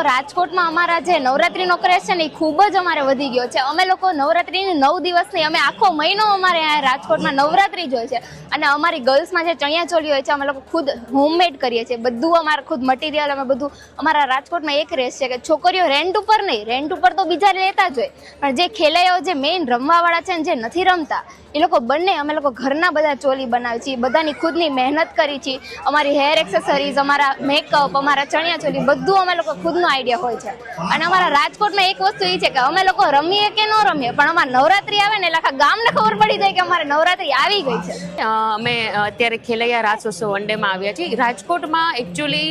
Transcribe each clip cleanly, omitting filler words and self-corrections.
રાજકોટમાં અમારા જે નવરાત્રીનો ક્રેઝ છે ને એ ખૂબ જ અમારે વધી ગયો છે. અમે લોકો નવરાત્રીની 9 દિવસની અમે આખો મહિનો અમારે અહીંયા રાજકોટમાં નવરાત્રી જ હોય છે. અને અમારી ગર્લ્સમાં જે ચણિયાચોલી હોય છે અમે લોકો ખુદ હોમમેડ કરીએ છીએ. બધું અમારે ખુદ મટીરિયલ અમે બધું અમારા રાજકોટમાં એક રેસ છે કે છોકરીઓ રેન્ટ ઉપર નહીં, રેન્ટ ઉપર તો બીજા લેતા જ હોય, પણ જે ખેલૈયાઓ જે મેઇન રમવાવાળા છે ને જે નથી રમતા એ લોકો બંને અમે લોકો ઘરના બધા ચોલી બનાવીએ છીએ. બધાની ખુદની મહેનત કરી છે. અમારી હેર એક્સેસરીઝ, અમારા મેકઅપ, અમારા ચણિયાચોલી બધું અમે લોકો ખુદનો આઈડિયા હોય છે. અને અમારા રાજકોટમાં એક વસ્તુ એ છે કે અમે લોકો રમીએ કે ન રમીએ પણ અમારે નવરાત્રી આવે ને એટલે આખા ગામને ખબર પડી જાય કે અમારે નવરાત્રી આવી ગઈ છે. અમે અત્યારે ખેલૈયા રાસોત્સવ વનડેમાં આવ્યા છીએ. રાજકોટમાં એકચ્યુઅલી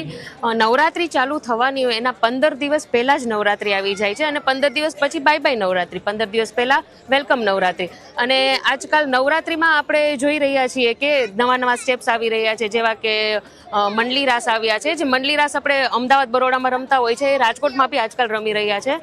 નવરાત્રી ચાલુ થવાની હોય એના 15 દિવસ પહેલાં જ નવરાત્રી આવી જાય છે અને 15 દિવસ પછી બાય બાય નવરાત્રી, 15 દિવસ પહેલાં વેલકમ નવરાત્રી. અને આજકાલ નવરાત્રીમાં આપણે જોઈ રહ્યા છીએ કે નવા નવા સ્ટેપ્સ આવી રહ્યા છે, જેવા કે મંડલી રાસ આવ્યા છે. જે મંડલી રાસ આપણે અમદાવાદ બરોડામાં રમતા હોય છે એ રાજકોટમાં બી આજકાલ રમી રહ્યા છે.